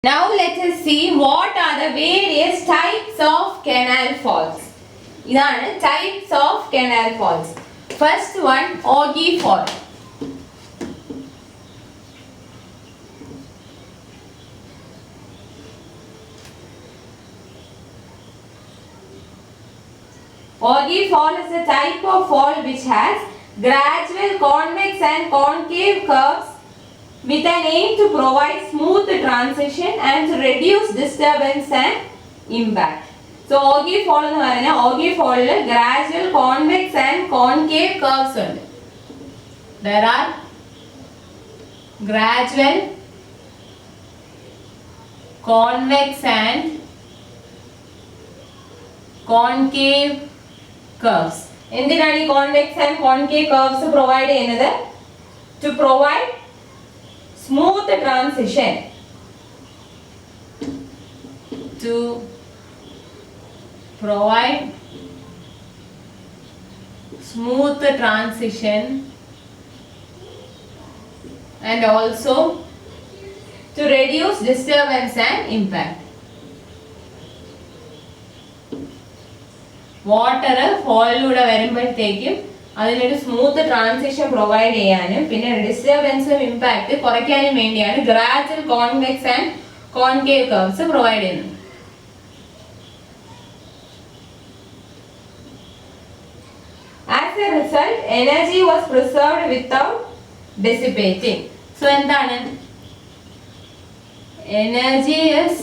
Now let us see what are the various types of canal faults. These are types of canal faults. First one, Augie fault. Augie fault is a type of fault which has gradual convex and concave curves with an aim to provide smooth transition and to reduce disturbance and impact. So Augie fault എന്ന് പറഞ്ഞാൽ Augie fault gradual convex and concave curves ഉണ്ട്. There are gradual convex and concave curves. എന്തിനാണ് ഈ convex and concave curves provide ചെയ്യുന്നത്? To provide smooth transition, to provide smooth transition and also to reduce disturbance and impact. Water fall-ലൂടെ വരുമ്പോഴത്തേക്കും അതിനൊരു smooth transition provide ചെയ്യാനും പിന്നെ ഡിസ്റ്റർബൻസും impact കുറയ്ക്കാനും വേണ്ടിയാണ് gradual convex and concave curves provide ചെയ്യുന്നത്. As a result energy was preserved without dissipating. So എന്താണ് energy is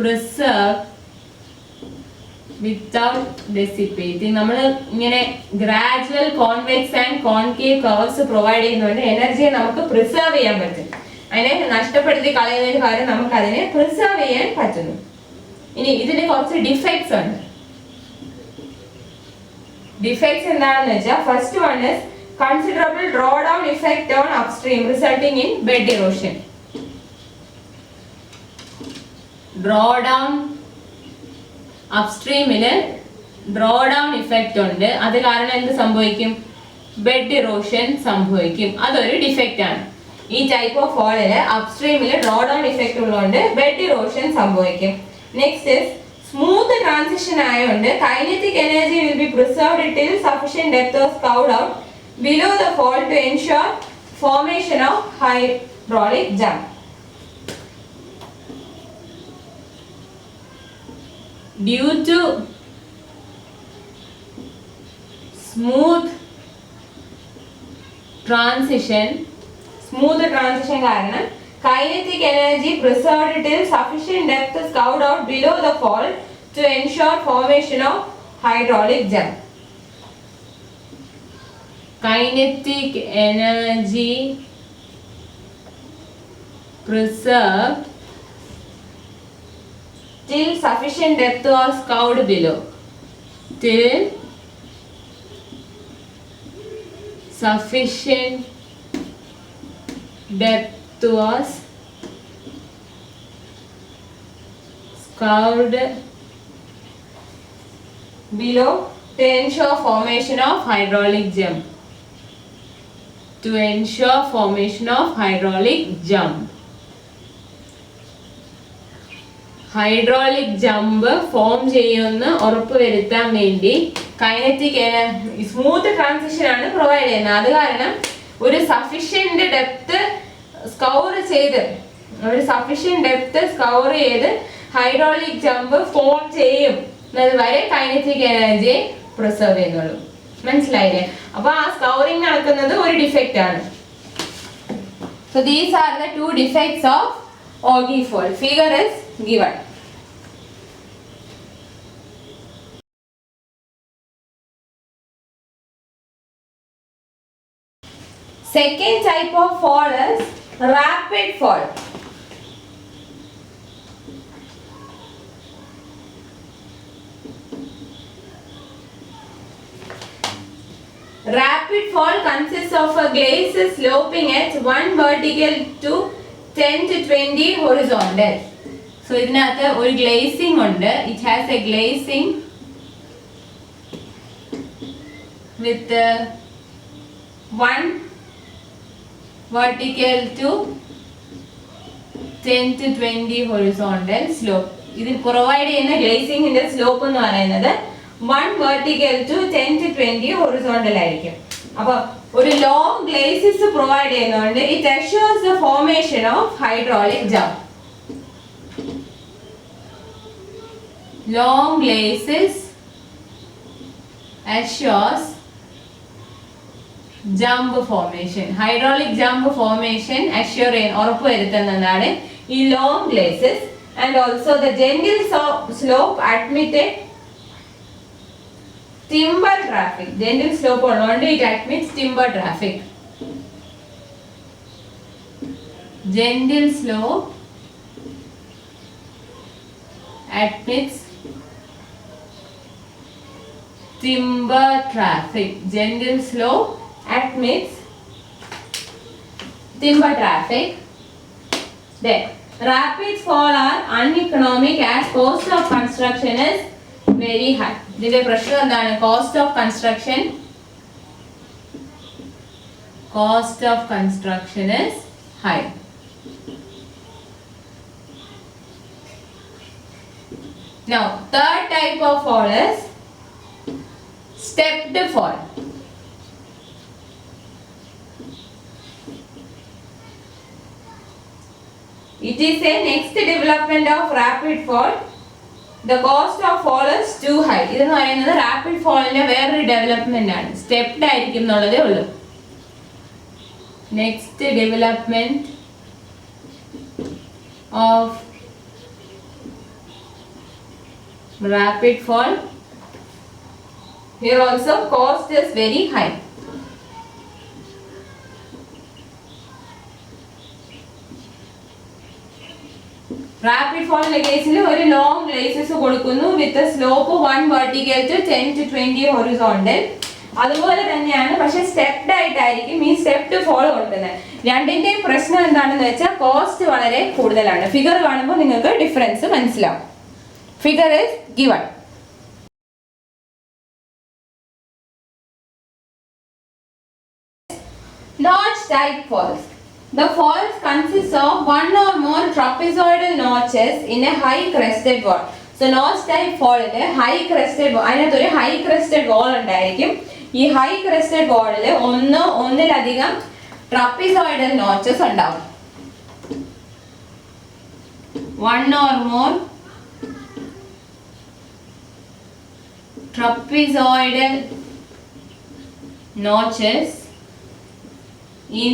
preserved without dissipating. നമ്മൾ ഇങ്ങനെ gradual convex and concave curves provide ചെയ്യുന്നതുകൊണ്ട് എനർജിയെ നമുക്ക് പ്രിസർവ് ചെയ്യാൻ പറ്റും. അതിനെ നഷ്ടപ്പെടുത്തി കളയുന്നതിന് പകരം നമുക്ക് അതിനെ പ്രിസർവ് ചെയ്യാൻ പറ്റുന്നു. ഇനി ഇതിന് കുറച്ച് ഡിഫക്ട്സ് ഉണ്ട്. ഡിഫക്ട്സ് എന്താണെന്ന് വെച്ചാൽ first one is considerable draw down effect on upstream resulting in bed erosion. Draw down അപ്സ്ട്രീമില് ഡ്രോ ഡൗൺ ഇഫക്റ്റ് ഉണ്ട്. അത് കാരണം എന്ത് സംഭവിക്കും? ബെഡ് ഇറോഷൻ സംഭവിക്കും. അതൊരു ഡിഫക്റ്റ് ആണ്. ഈ ടൈപ്പ് ഓഫ് ഫോളില് അപ്സ്ട്രീമില് ഡ്രോ ഡൗൺ ഇഫക്റ്റ് ഉള്ളതുകൊണ്ട് ബെഡ് ഇറോഷൻ സംഭവിക്കും. നെക്സ്റ്റ് ഇസ് സ്മൂത്ത് ട്രാൻസിഷൻ ആയതുകൊണ്ട് kinetic energy will be preserved till sufficient depth of scoured out below the fall to ensure formation of hydraulic jump. Due to smooth transition കാരണം kinetic energy preserved till sufficient depth scoured out below the fall to ensure formation of hydraulic jump. Kinetic energy preserved till sufficient depth was scoured below. Till sufficient depth was scoured below to ensure formation of hydraulic jump. To ensure formation of hydraulic jump. Hydraulic jump form ചെയ്യുമെന്ന് ഉറപ്പ് വരുത്താൻ വേണ്ടി kinetic smooth transition ആണ് provide ചെയ്യുന്നത്. അത് കാരണം ഒരു sufficient depth സ്കൗർ ചെയ്ത് ഹൈഡ്രോളിക് ജമ്പ് ഫോം ചെയ്യും വരെ കൈനറ്റിക് എനർജിയെ പ്രിസർവ് ചെയ്യുന്നുള്ളൂ. മനസ്സിലായില്ലേ? അപ്പൊ ആ സ്കൗറിങ് നടക്കുന്നത് ഒരു ഡിഫക്റ്റ് ആണ്. So these are the two defects of Augie fault. Figure is given. Second type of fault is rapid fault. Rapid fault consists of a glacier sloping at one vertical to 10 to 20 horizontal. So ഇതിനകത്ത് ഒരു glazing ഉണ്ട്. It has a glazing with one vertical to 10 to 20 horizontal slope. ഇതിൽ provide ചെയ്യുന്ന ഗ്ലേസിംഗിന്റെ slope എന്ന് പറയുന്നത് 1 vertical to 10 to 20 horizontal ആയിരിക്കും. അപ്പോൾ ഒരു ലോങ് ഗ്ലേസിസ് പ്രൊവൈഡ് ചെയ്യുന്നതുകൊണ്ട് it assures the formation of hydraulic jump. Long glacis assures jump formation. Hydraulic jump formation assure ഉറപ്പുവരുത്തുന്നതാണ് ഈ long glacis, and also the gentle slope admitted timber traffic. Gentle slope ഉള്ളതുകൊണ്ട് it admits timber traffic. Gentle slope admits timber traffic. Gentle slope admits timber traffic. Then rapid fall are uneconomic as cost of construction is very high. ഇതിന്റെ പ്രശ്നം എന്താണ്? Cost of construction is high. Now third type of fall is stepped fall. It is a next development of rapid fall. The cost of fall is too high. ഇതെന്ന് പറയുന്നത് rapid ഫോളിന്റെ വേറൊരു development ആണ്. Stepped ആയിരിക്കും എന്നുള്ളതേ ഉള്ളൂ. Next development of rapid fall. Here also cost is very high. Rapid fall കേസിൽ ഒരു long glacis കൊടുക്കുന്നു വിത്ത് slope 1 vertical to 10 to 20 horizontal. അതുപോലെ തന്നെയാണ്, പക്ഷെ സ്റ്റെപ്ഡ് ആയിട്ടായിരിക്കും ഈ സ്റ്റെപ്ഡ് ഫോൾ കൊടുക്കുന്നത്. രണ്ടിന്റെയും പ്രശ്നം എന്താണെന്ന് വെച്ചാൽ കോസ്റ്റ് വളരെ കൂടുതലാണ്. ഫിഗർ കാണുമ്പോൾ നിങ്ങൾക്ക് ഡിഫറൻസ് മനസ്സിലാവും. Figure is given. Notch type falls. The falls consist of one or more trapezoidal notches in a high crested wall. So notch type fall is a high crested wall. അതിനകത്ത് ഒരു high crested wall ഉണ്ടായിരിക്കും. ഈ high crested wall ഒന്നിലധികം trapezoidal notches ഉണ്ടാവും. One or more trapezoidal notches in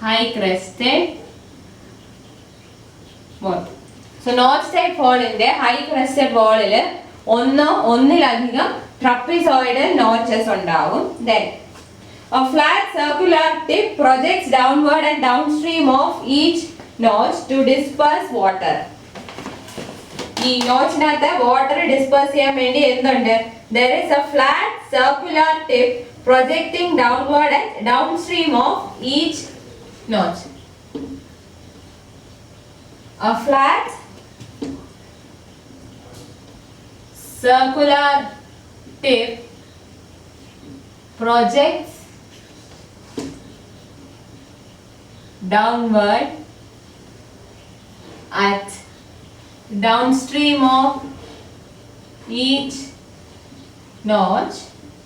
high crested wall. So notch type fall in the high crested wall il ഒന്നിലധികം trapezoidal notches ഉണ്ടാവും. Then a flat circular tip projects downward and downstream of each notch to disperse water. ഈ നോച്ചിനകത്ത് water disperse ചെയ്യാൻ വേണ്ടി എന്തുണ്ട്? There is a flat circular tip projecting downward and downstream of each notch. A flat circular tip projects downward at downstream of each notch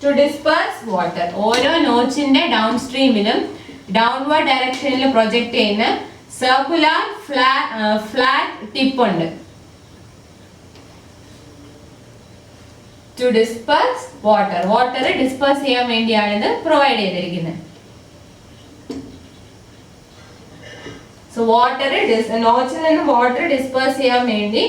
to disperse water. ഓരോ നോച്ചിന്റെ ഡൗൺസ്ട്രീമിലും downward ഡയറക്ഷനിൽ project ചെയ്യുന്ന circular flat tip ഉണ്ട്. To disperse water disperse ചെയ്യാൻ വേണ്ടിയാണ് ഇത് provide ചെയ്തിരിക്കുന്നത്. So നോച്ചിൽ നിന്ന് water disperse ചെയ്യാൻ വേണ്ടി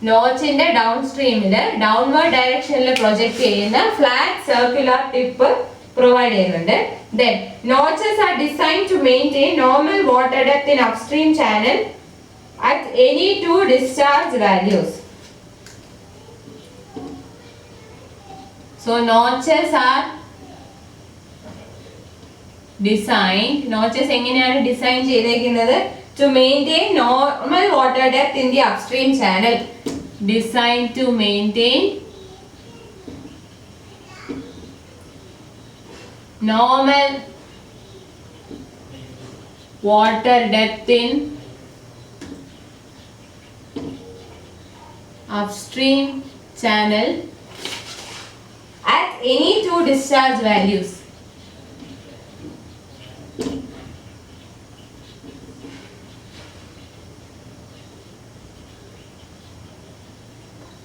നോച്ചിന്റെ ഡൗൺസ്ട്രീമിൽ ഡൗൺവേർഡ് ഡയറക്ഷനിൽ പ്രൊജക്ട് ചെയ്യുന്ന ഫ്ലാറ്റ് സർക്കുലർ ടിപ്പ് പ്രൊവൈഡ് ചെയ്യുന്നുണ്ട്. Then notches are designed to maintain normal water depth in upstream channel at any two discharge values. So notches are designed. Notches എങ്ങനെയാണ് design ചെയ്തിരിക്കുന്നത്? To maintain normal water depth in the upstream channel. Designed to maintain normal water depth in upstream channel at any two discharge values.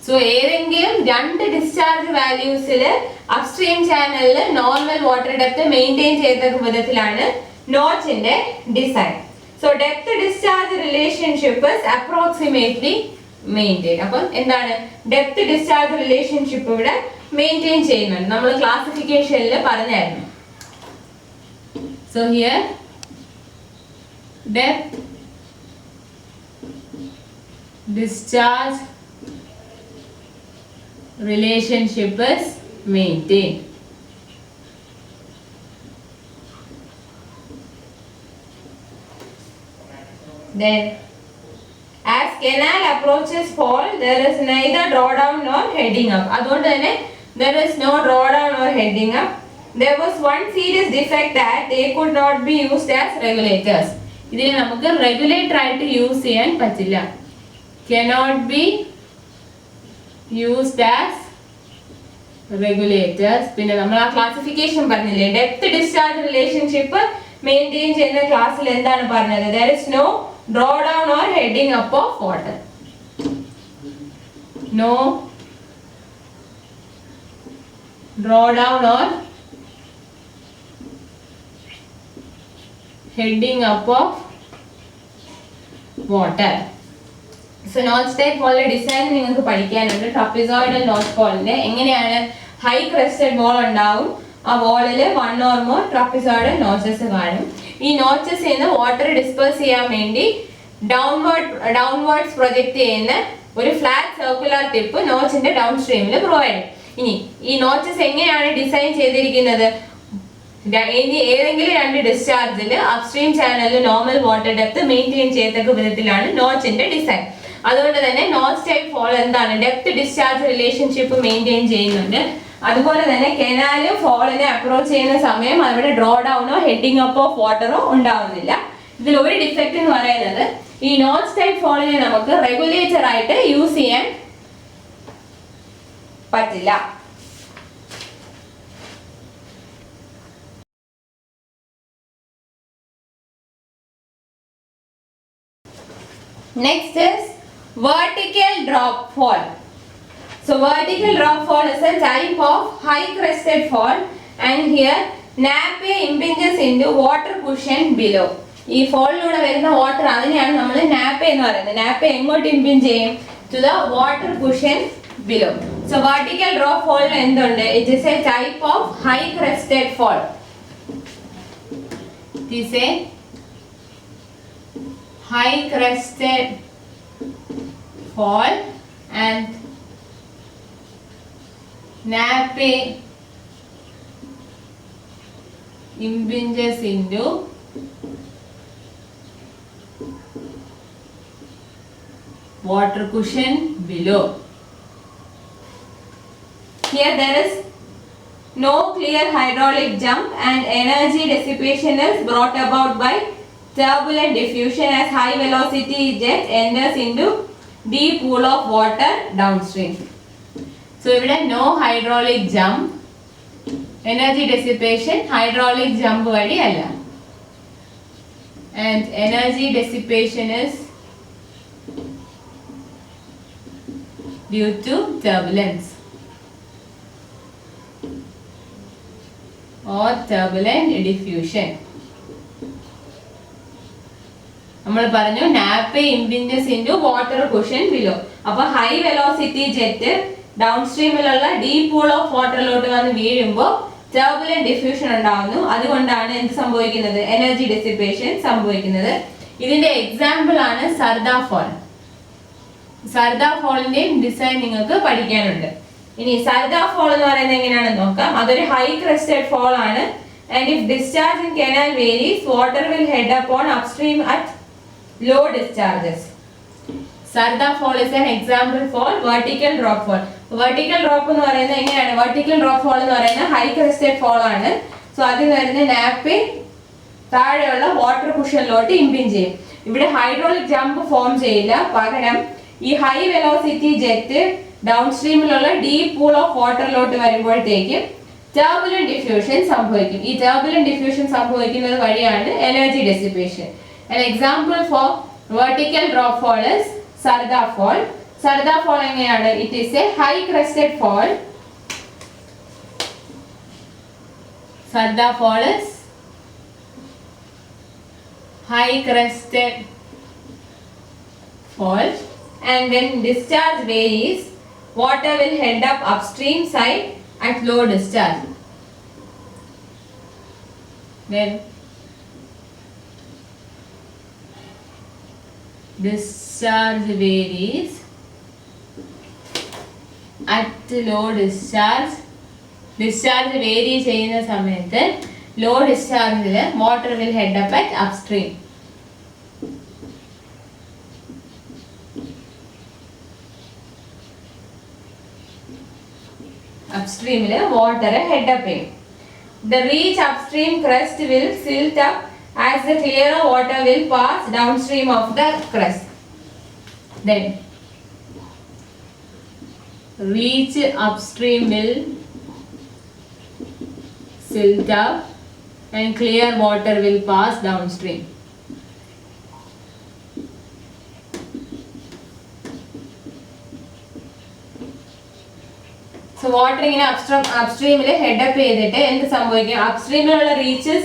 So ഏതെങ്കിലും രണ്ട് discharge വാല്യൂസിൽ upstream ചാനലിൽ normal water depth maintain ചെയ്ത വിധത്തിലാണ് നോച്ചിന്റെ design. So depth discharge relationship approximately maintain. അപ്പം എന്താണ് depth discharge relationship ഇവിടെ മെയിൻറ്റെയിൻ ചെയ്യുന്നുണ്ട്. നമ്മൾ ക്ലാസിഫിക്കേഷനിൽ പറഞ്ഞായിരുന്നു. So here depth discharge relationship is maintained. Then as canal approaches fall, there is neither drawdown nor heading up. അതുകൊണ്ട് തന്നെ there is no drawdown or heading up. There was one serious defect that they could not be used as regulators. ഇതിനെ നമുക്ക് regulator ആയിട്ട് use ചെയ്യാൻ പറ്റില്ല. Cannot be used as regulators. പിന്നെ നമ്മൾ ആ ക്ലാസിഫിക്കേഷൻ പറഞ്ഞില്ലേ, ഡെപ്ത് ഡിസ്ചാർജ് റിലേഷൻഷിപ്പ് മെയിൻറ്റെയിൻ ചെയ്യുന്ന ക്ലാസ്സിൽ എന്താണ് പറഞ്ഞത്? there is no drawdown or heading up of water. No drawdown or heading up of water. So notch type വാളിന്റെ ഡിസൈൻ നിങ്ങൾക്ക് പഠിക്കാനുണ്ട്. ട്രപ്പിസോയിഡൽ നോച്ച് വാളിന്റെ എങ്ങനെയാണ് ഹൈ ക്രസ്റ്റഡ് വാൾ ഉണ്ടാവും, ആ വാളിൽ one or more trapezoidal notches കാണും. ഈ നോച്ചസ് നിന്ന് വാട്ടർ ഡിസ്പേഴ്സ് ചെയ്യാൻ വേണ്ടി ഡൗൺവേർഡ്സ് പ്രൊജക്ട് ചെയ്യുന്ന ഒരു ഫ്ലാറ്റ് സർക്കുലർ ടിപ്പ് നോച്ചിന്റെ ഡൗൺ സ്ട്രീമിൽ പ്രൊവൈഡ് ചെയ്യും. ഇനി ഈ നോച്ചസ് എങ്ങനെയാണ് ഡിസൈൻ ചെയ്തിരിക്കുന്നത്? ഏതെങ്കിലും രണ്ട് ഡിസ്ചാർജിൽ അപ്സ്ട്രീം ചാനലിൽ നോർമൽ വാട്ടർ ഡെപ്ത് മെയിൻറ്റെയിൻ ചെയ്യത്തക്ക വിധത്തിലാണ് നോച്ചിന്റെ ഡിസൈൻ. അതുകൊണ്ട് തന്നെ നോച്ച് ടൈപ്പ് ഫോൾ എന്താണ് ഡെപ്ത് ഡിസ്ചാർജ് റിലേഷൻഷിപ്പ് മെയിൻറ്റെയിൻ ചെയ്യുന്നുണ്ട്. അതുപോലെ തന്നെ കെനാല് ഫോളിനെ അപ്രോച്ച് ചെയ്യുന്ന സമയം അവിടെ ഡ്രോ ഡൗണോ ഹെഡിങ് അപ്പോ ഓഫ് വാട്ടറോ ഉണ്ടാവുന്നില്ല. ഇതിൽ ഒരു ഡിഫക്റ്റ് എന്ന് പറയുന്നത് ഈ നോച്ച് ടൈപ്പ് ഫോളിനെ നമുക്ക് റെഗുലേറ്റർ ആയിട്ട് യൂസ് ചെയ്യാൻ പറ്റില്ല. Next is vertical drop fall. So vertical drop fall is a type of high crested fall, and here nappe impinges into water cushion below. ഈ ഫോളിലൂടെ വരുന്ന വാട്ടർ അതിനെയാണ് നമ്മൾ നാപ്പ എന്ന് പറയുന്നത്. നാപ്പ എങ്ങോട്ട് ഇംപിഞ്ച് ചെയ്യും? To the water cushion below. So vertical drop fall എന്തുണ്ട്? It is a type of high crested fall. It is a high crested fall and nappe impinges into water cushion below. Here there is no clear hydraulic jump and energy dissipation is brought about by turbulent diffusion as high velocity jet enters into deep pool of water downstream. So ഇവിടെ no hydraulic jump, energy dissipation hydraulic jump വഴി അല്ല, and energy dissipation is due to turbulence or turbulent diffusion. നമ്മൾ പറഞ്ഞു nappe impinges into water cushion below. അപ്പൊ high velocity jet ഡൗൺ സ്ട്രീമിലുള്ള deep pool of വാട്ടറിലോട്ട് വന്ന് വീഴുമ്പോൾ ടർബുലന്റ് ഡിഫ്യൂഷൻ ഉണ്ടാവുന്നു. അതുകൊണ്ടാണ് എന്ത് സംഭവിക്കുന്നത്? എനർജി ഡിസിപ്പേഷൻ സംഭവിക്കുന്നത്. ഇതിന്റെ എക്സാമ്പിൾ ആണ് സർദാ ഫോൾ. സർദാ ഫോളിന്റെയും ഡിസൈൻ നിങ്ങൾക്ക് പഠിക്കാനുണ്ട്. ഇനി സർദാ ഫോൾ എന്ന് പറയുന്നത് എങ്ങനെയാണെന്ന് നോക്കാം. അതൊരു ഹൈ ക്രസ്റ്റഡ് ഫോൾ ആണ്. And if discharge in canal varies, water will head up on upstream at low discharges. Sarda fall is an example for vertical drop fall. Vertical drop എന്ന് പറയുന്നത് എങ്ങനെയാണ്? Vertical drop fall എന്ന് പറയുന്നത് high crested fall ആണ്. So അതിൽ വരുന്ന nappe താഴെയുള്ള water കുഷനിലോട്ട് ഇംപിഞ്ച് ചെയ്യും. ഇവിടെ ഹൈഡ്രോളിക് ജമ്പ് ഫോം ചെയ്യില്ല, പകരം ഈ ഹൈ വെലോസിറ്റി ജെറ്റ് ഡൗൺ സ്ട്രീമിലുള്ള ഡീപ് പൂൾ ഓഫ് വാട്ടറിലോട്ട് വരുമ്പോഴത്തേക്കും ടർബുലന്റ് ഡിഫ്യൂഷൻ സംഭവിക്കും. ഈ ടർബുലന്റ് ഡിഫ്യൂഷൻ സംഭവിക്കുന്നത് വഴിയാണ് energy dissipation. An example for vertical drop fall is Sarda Fall. Sarda Fall എങ്ങനെയാണ്? It is a high crested fall. Sarda Fall is high crested fall, and when discharge varies, water will head up upstream side at low discharge. Then discharge varies at low discharge. Discharge vary ചെയ്യുന്ന സമയത്ത് low discharge water will head up at upstream. Upstream water head up ചെയ്യും. The reach upstream crest will silt up as the clearer water will pass downstream of the crest. Then reach upstream will silt up and clear water will pass downstream. So water ഇങ്ങനെ അപ്സ്ട്രീമിൽ head up ചെയ്തിട്ട് എന്ത് സംഭവിക്കും? അപ്സ്ട്രീമിലുള്ള റീച്ചിൽ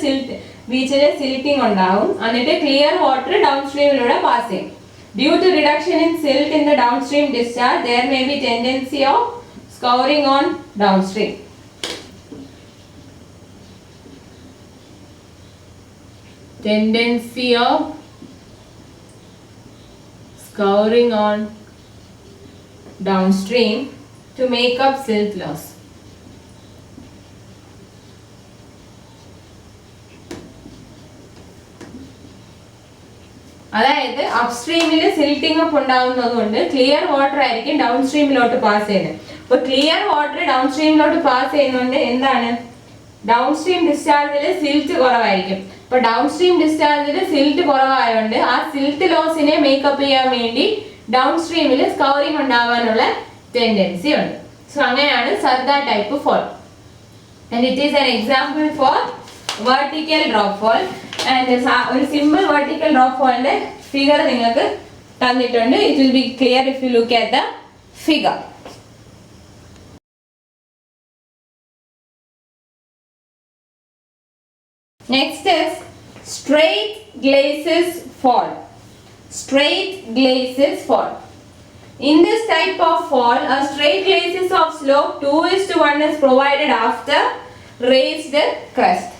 silting ഉണ്ടാവും, എന്നിട്ട് clear water down സ്ട്രീമിലൂടെ pass ചെയ്യും. Due to reduction in silt in the downstream discharge, there may be tendency of scouring on downstream. Tendency of scouring on downstream to make up silt loss. അതായത് അപ്സ്ട്രീമിൽ സിൽട്ടിംഗ് up ഉണ്ടാകുന്നതുകൊണ്ട് clear water ആയിരിക്കും down സ്ട്രീമിലോട്ട് pass ചെയ്യുന്നത്. അപ്പൊ clear water down സ്ട്രീമിലോട്ട് pass ചെയ്യുന്നതുകൊണ്ട് എന്താണ്? Down stream ഡിസ്ചാർജിൽ silt കുറവായിരിക്കും. അപ്പൊ down stream ഡിസ്ചാർജിൽ silt കുറവായതുകൊണ്ട് ആ സിൽറ്റ് ലോസിനെ മേക്കപ്പ് ചെയ്യാൻ വേണ്ടി ഡൗൺ സ്ട്രീമിൽ സ്കൗറിംഗ് ഉണ്ടാകാനുള്ള ടെൻഡൻസി ഉണ്ട്. സോ അങ്ങനെയാണ് Sarda type fall. And it is an example for vertical drop fall. And ഒരു സിമ്പിൾ വെർട്ടിക്കൽ ഡ്രോപ്പ് ഫോളിന്റെ ഫിഗർ നിങ്ങൾക്ക് തന്നിട്ടുണ്ട്. It will be clear if you look at the figure. Next is straight glacis fall. Straight glacis fall. In this type of fall, a straight glacis of slope 2:1 is provided after raised crest.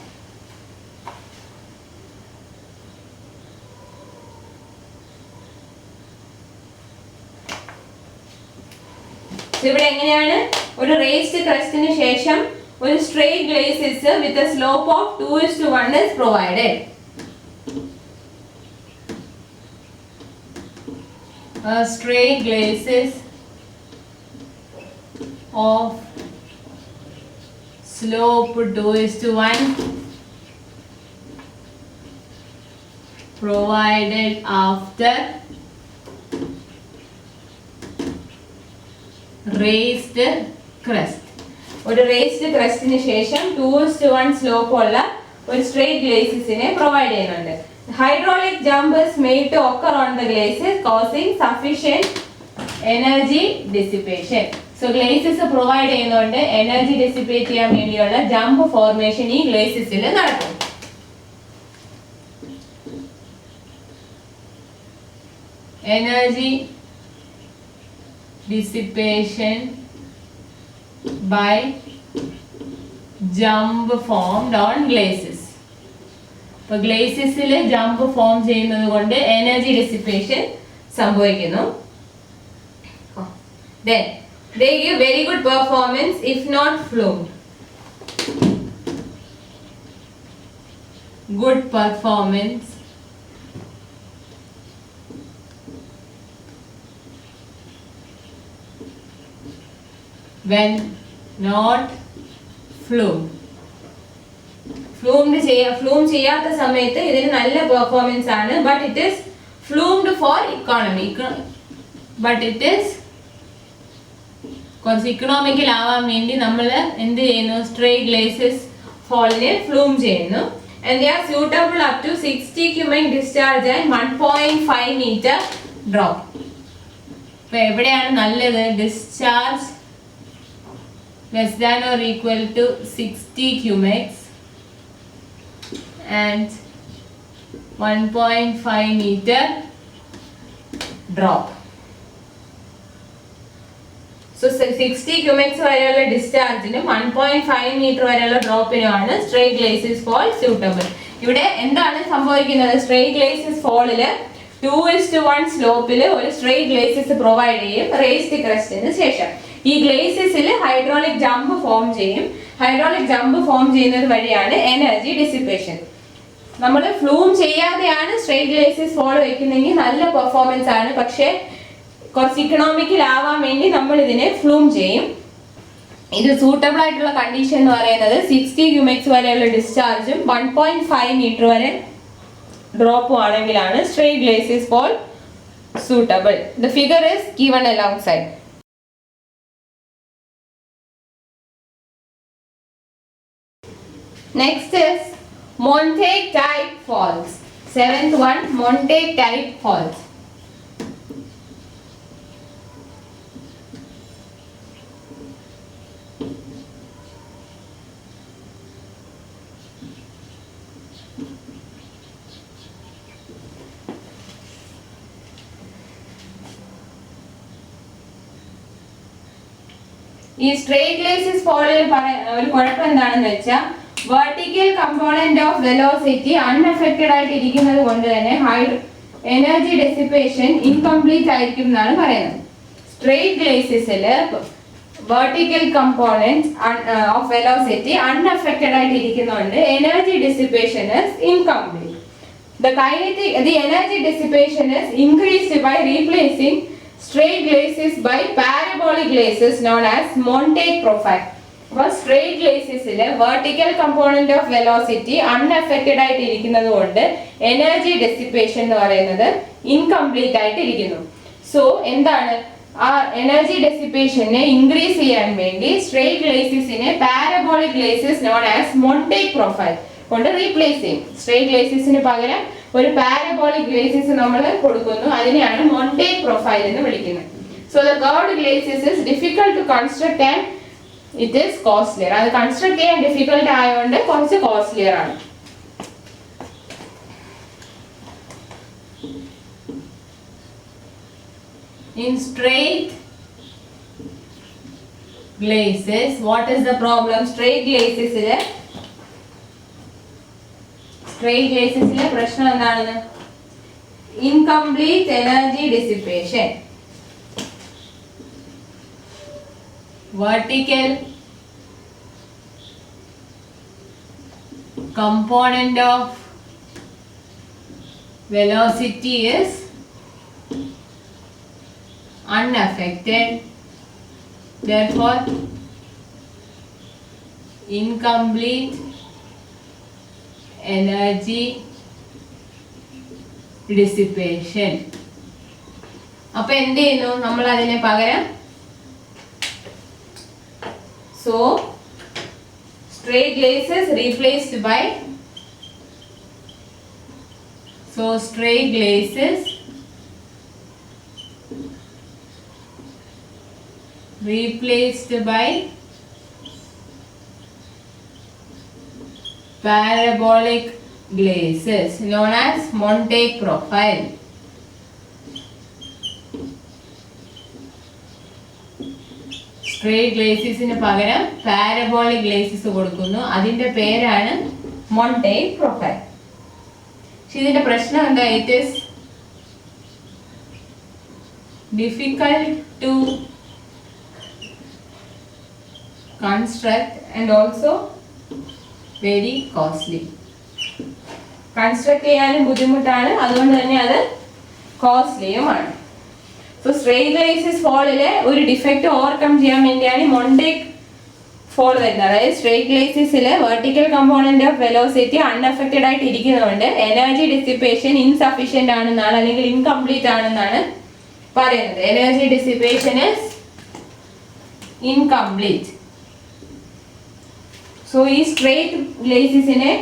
ഇവിടെ എങ്ങനെയാണ്? ഒരു raised ക്രസ്റ്റിന് ശേഷം ഒരു straight glacis with a slope of 2:1 is provided. A straight glacis of slope 2:1 provided after raised crest. ഒരു raised ക്രസ്റ്റിന് ശേഷം 2:1 slope ഉള്ള ഒരു സ്ട്രെയിറ്റ് ഗ്ലേസിസിനെ പ്രൊവൈഡ് ചെയ്യുന്നുണ്ട്. Hydraulic jump is made to occur on the glacis causing sufficient energy dissipation. So glacis provide ചെയ്യുന്നതുകൊണ്ട് energy dissipate ചെയ്യാൻ വേണ്ടിയുള്ള jump formation ഈ ഗ്ലേസിസിൽ നടക്കും. Energy dissipation by jump formed on glacis. അപ്പോൾ ഗ്ലേസിസിൽ ജമ്പ് ഫോം ചെയ്യുന്നത് കൊണ്ട് energy dissipation സംഭവിക്കുന്നു. Then they give very good performance if not flumed. Good performance when not flumed. Flume ചെയ്യാത്ത സമയത്ത് ഇതിന് നല്ല പെർഫോമൻസ് ആണ്. But it is flumed for economy. But it is കുറച്ച് ഇക്കണോമിക്കൽ ആവാൻ വേണ്ടി നമ്മൾ എന്ത് ചെയ്യുന്നു, സ്ട്രേ ഗ്ലേസിസ് ഫോളിനെ ഫ്ലൂം ചെയ്യുന്നു. And they are suitable up to 60 cubic discharge and 1.5 meter drop. അപ്പോൾ എവിടെയാണ് നല്ലത്? Discharge less than or equal to 60 cubics and 1.5 meter drop. So 60 cubics വരെയുള്ള ഡിസ്ചാർജിനും 1.5 മീറ്റർ വരെയുള്ള ഡ്രോപ്പിനുമാണ് സ്ട്രെയിറ്റ് ഗ്ലേസിസ് ഫോൾ സ്യൂട്ടബിൾ. ഇവിടെ എന്താണ് സംഭവിക്കുന്നത്? സ്ട്രെയിറ്റ് ഗ്ലേസിസ് ഫോളില് 2:1 സ്ലോപ്പിൽ ഒരു സ്ട്രെയിറ്റ് ഗ്ലേസിസ് പ്രൊവൈഡ് ചെയ്യും റേസ്ഡ് ക്രസ്റ്റിന് ശേഷം. ഈ ഗ്ലേസിസിൽ ഹൈഡ്രോളിക് ജമ്പ് ഫോം ചെയ്യും. ഹൈഡ്രോളിക് ജമ്പ് ഫോം ചെയ്യുന്നത് വഴിയാണ് എനർജി ഡിസിപ്പേഷൻ. നമ്മൾ ഫ്ലൂം ചെയ്യാതെയാണ് സ്ട്രെയിറ്റ് ഗ്ലേസിസ് ഫോൾ വയ്ക്കുന്നെങ്കിൽ നല്ല പെർഫോമൻസ് ആണ്. പക്ഷേ കുറച്ച് ഇക്കണോമിക്കൽ ആവാൻ വേണ്ടി നമ്മൾ ഇതിനെ ഫ്ലൂം ചെയ്യും. ഇത് സൂട്ടബിൾ ആയിട്ടുള്ള കണ്ടീഷൻ എന്ന് പറയുന്നത് 60 cubics വരെയുള്ള ഡിസ്ചാർജും 1.5 മീറ്റർ വരെ ഡ്രോപ്പും ആണെങ്കിലാണ് straight glacis fall suitable. The figure is given alongside. Next is Montague type faults. 7th one, Montague type faults. ഈ സ്ട്രെയിറ്റ് ഗ്ലേസിസ് ഫോളിൽ ഒരു കുഴപ്പം എന്താണെന്ന് വെച്ചാൽ vertical component of velocity unaffected ആയിട്ട് ഇരിക്കുന്നത് കൊണ്ട് തന്നെ എനർജി ഡെസിപ്പേഷൻ ഇൻകംപ്ലീറ്റ് ആയിരിക്കും എന്നാണ് പറയുന്നത്. സ്ട്രെയിറ്റ് ഗ്ലേസിസിൽ vertical component of velocity unaffected ആയിട്ട് ഇരിക്കുന്നതുകൊണ്ട് energy dissipation is incomplete. The energy dissipation is increased by replacing straight glacis by parabolic glacis known as Montague profile. അപ്പോൾ സ്ട്രെയിറ്റ് ഗ്ലേസിസില് vertical component of velocity unaffected ആയിട്ട് ഇരിക്കുന്നത് കൊണ്ട് energy dissipation എന്ന് പറയുന്നത് incomplete ആയിട്ട് ഇരിക്കുന്നു. സോ എന്താണ് ആ എനർജി ഡെസിപ്പേഷനെ ഇൻക്രീസ് ചെയ്യാൻ വേണ്ടി സ്ട്രെയിറ്റ് ഗ്ലേസിസിനെ parabolic glacis known as Montague profile കൊണ്ട് റീപ്ലേസ് ചെയ്യും. സ്ട്രെയിറ്റ് ഗ്ലേസിസിന് പകരം ഒരു പാരബോളിക് ഗ്ലേസിസ് നമ്മൾ കൊടുക്കുന്നു. അതിനെയാണ് മോണ്ടേഗ് പ്രൊഫൈൽ എന്ന് വിളിക്കുന്നത്. So the curved glacis is difficult to construct and it is costlier. അത് കൺസ്ട്രക്ട് ചെയ്യാൻ ഡിഫിക്കൽട്ട് ആയതുകൊണ്ട് കുറച്ച് കോസ്റ്റ്ലിയർ ആണ്. In straight glacis, what is the problem? Straight glacis പ്രശ്നം എന്താണ്? Incomplete energy dissipation. Vertical component of velocity is unaffected, therefore incomplete energy dissipation. അപ്പോൾ എന്ത് ചെയ്യുന്നു നമ്മൾ അതിനെ പകരം? So straight glacis replaced by straight glacis replaced by parabolic glacis known as Montague profile. Straight ഗ്ലേസിസിന് പകരം പാരബോളിക് ഗ്ലേസിസ് കൊടുക്കുന്നു. അതിന്റെ പേരാണ് മോണ്ടേഗ് പ്രൊഫൈൽ. പക്ഷെ ഇതിന്റെ പ്രശ്നം എന്താ? It is difficult to construct and also very costly. Construct ചെയ്യാനും ബുദ്ധിമുട്ടാണ്, അതുകൊണ്ട് തന്നെ അത് കോസ്റ്റ്ലിയുമാണ്. സോ സ്ട്രെയിറ്റ് ഗ്ലേസിസ് ഫോളിലെ ഒരു ഡിഫക്റ്റ് ഓവർകം ചെയ്യാൻ വേണ്ടിയാണ് മോണ്ടേഗ് ഫോൾ വരുന്നത്. അതായത് സ്ട്രേറ്റ് ഗ്ലേസിസിൽ vertical component of velocity unaffected ആയിട്ട് ഇരിക്കുന്നതുകൊണ്ട് എനർജി ഡിസിപ്പേഷൻ ഇൻസഫിഷ്യന്റ് ആണെന്നാണ് അല്ലെങ്കിൽ ഇൻകംപ്ലീറ്റ് ആണെന്നാണ് പറയുന്നത്. Energy dissipation is incomplete. So ഈ സ്ട്രേറ്റ് ഗ്ലേസിസിനെ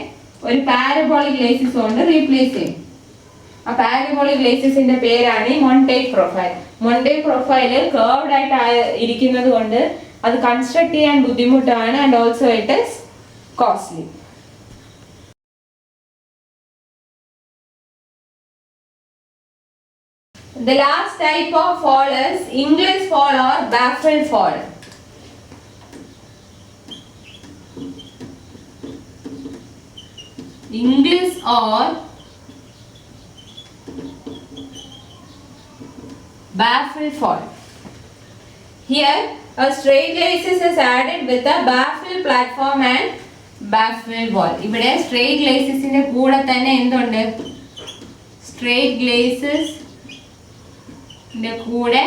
ഒരു പാരബോളിക് ഗ്ലേസിസ് കൊണ്ട് റീപ്ലേസ് ചെയ്യും. ആ പാരബോളിക് ഗ്ലേസിസിന്റെ പേരാണ് ഈ മൊണ്ടേക് പ്രൊഫൈൽ. മൊണ്ടേക് പ്രൊഫൈൽ കർവ്ഡ് ആയിട്ട് ഇരിക്കുന്നത് കൊണ്ട് അത് കൺസ്ട്രക്ട് ചെയ്യാൻ ബുദ്ധിമുട്ടാണ് and also it is costly. The last type of fall is English fall or baffled fall. English or baffled fall. Here a straight glacis is added with a baffled platform and baffled wall. ഇവിടെ straight glacisന്റെ കൂടെ തന്നെ എന്തുണ്ട്? straight glacis ന്റെ കൂടെ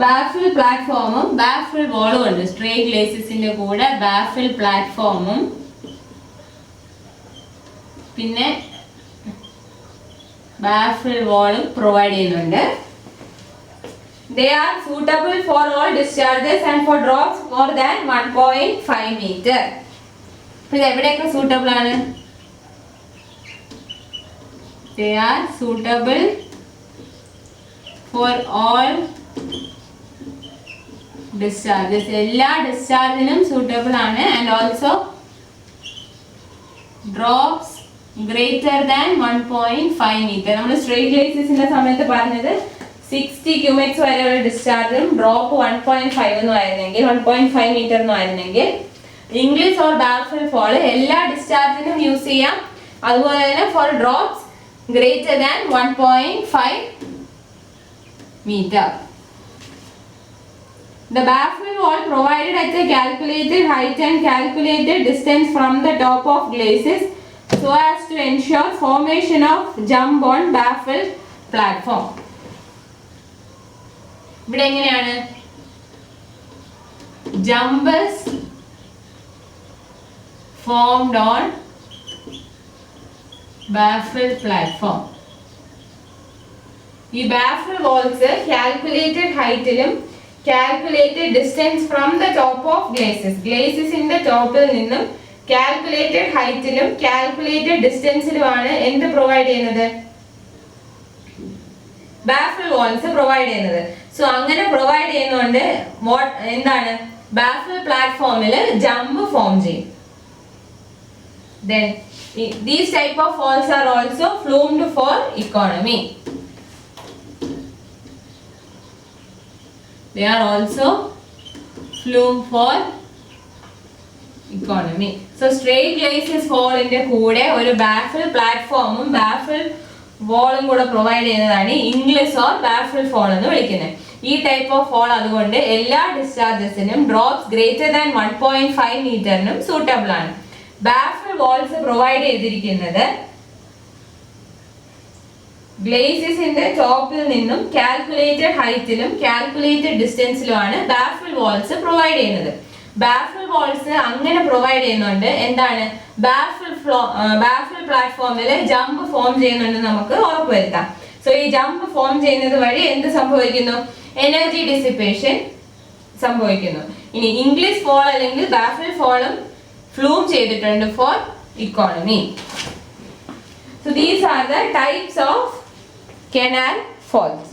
baffled പ്ലാറ്റ്ഫോമും baffled wallഉം ഉണ്ട്. straight glacisന്റെ കൂടെ baffled പ്ലാറ്റ്ഫോമും പിന്നെ baffled wallഉം provide ചെയ്യുന്നുണ്ട്. They are suitable for all discharges and for drops more than 1.5 meter. ഇത് എവിടെയൊക്കെ suitable ആണ്? They are suitable for all discharges. എല്ലാ ഡിസ്ചാർജിനും suitable ആണ് and also drops greater than 1.5 meter. നമ്മൾ straight glacisന്റെ സമയത്ത് പറഞ്ഞത് 60 cumex വരെയുള്ള ഡിസ്ചാർജും ഡ്രോപ്പ് 1.5 എന്നും ആയിരുന്നെങ്കിൽ 1.5 മീറ്റർ എന്നും ആയിരുന്നെങ്കിൽ ഇംഗ്ലീഷ് ഓർ ബാഫ്ലഡ് ഫോൾ എല്ലാ ഡിസ്ചാർജിനും യൂസ് ചെയ്യാം. അതുപോലെ തന്നെ for drops greater than 1.5 meter. The baffled wall provided at a calculated height and calculated distance from the top of glacis so as to ensure formation of jump on baffled platform. ഇവിടെ എങ്ങനെയാണ്? jump is formed on baffled platform. ഈ baffled walls calculated heightലും calculated distance from the top of glacis. glacisന്റെ ടോപ്പിൽ നിന്നും calculated heightലും calculated distanceലുമാണ് എന്ത് provide ചെയ്യുന്നത്? baffled walls provide ചെയ്യുന്നത്. So അങ്ങനെ provide ചെയ്യുന്നതുകൊണ്ട് എന്താണ്? baffled പ്ലാറ്റ്ഫോമിൽ ജമ്പ് ഫോം ചെയ്യും. Then these type of falls are also flumed for economy. They are also flumed for economy. So straight glacis fall ന്റെ കൂടെ ഒരു baffled പ്ലാറ്റ്ഫോമും baffled വോളും കൂടെ പ്രൊവൈഡ് ചെയ്യുന്നതാണ് ഇംഗ്ലീഷ് ഓർ ബാഫ്ലഡ് ഫോൾ എന്ന് വിളിക്കുന്നത്. ഈ ടൈപ്പ് ഓഫ് ഫോൾ അതുകൊണ്ട് എല്ലാ ഡിസ്ചാർജസിനും ഡ്രോപ്സ് ഗ്രേറ്റർ ദാൻ 1.5 മീറ്ററിനും സൂട്ടബിൾ ആണ്. ബാഫ്ലഡ് വോൾസ് പ്രൊവൈഡ് ചെയ്തിരിക്കുന്നത് ഗ്ലേസിന്റെ ടോപ്പിൽ നിന്നും കാൽക്കുലേറ്റഡ് ഹൈറ്റിലും കാൽക്കുലേറ്റഡ് ഡിസ്റ്റൻസിലുമാണ് ബാഫ്ലഡ് വോൾസ് പ്രൊവൈഡ് ചെയ്യുന്നത്. ബാഫ്ലഡ് വോൾസ് അങ്ങനെ പ്രൊവൈഡ് ചെയ്യുന്നുണ്ട് എന്താണ്? ബാഫ്ലഡ് പ്ലാറ്റ്ഫോമിൽ ജമ്പ് ഫോം ചെയ്യുന്നുണ്ട് നമുക്ക് ഉറപ്പുവരുത്താം. സോ ഈ ജമ്പ് ഫോം ചെയ്യുന്നത് വഴി എന്ത് സംഭവിക്കുന്നു? എനർജി ഡിസിപ്പേഷൻ സംഭവിക്കുന്നു. ഇനി ഇംഗ്ലീഷ് ഫോൾ അല്ലെങ്കിൽ ബാഫ്ലഡ് ഫോളും ഫ്ലൂം ചെയ്തിട്ടുണ്ട് for economy. So these are the types of canal falls.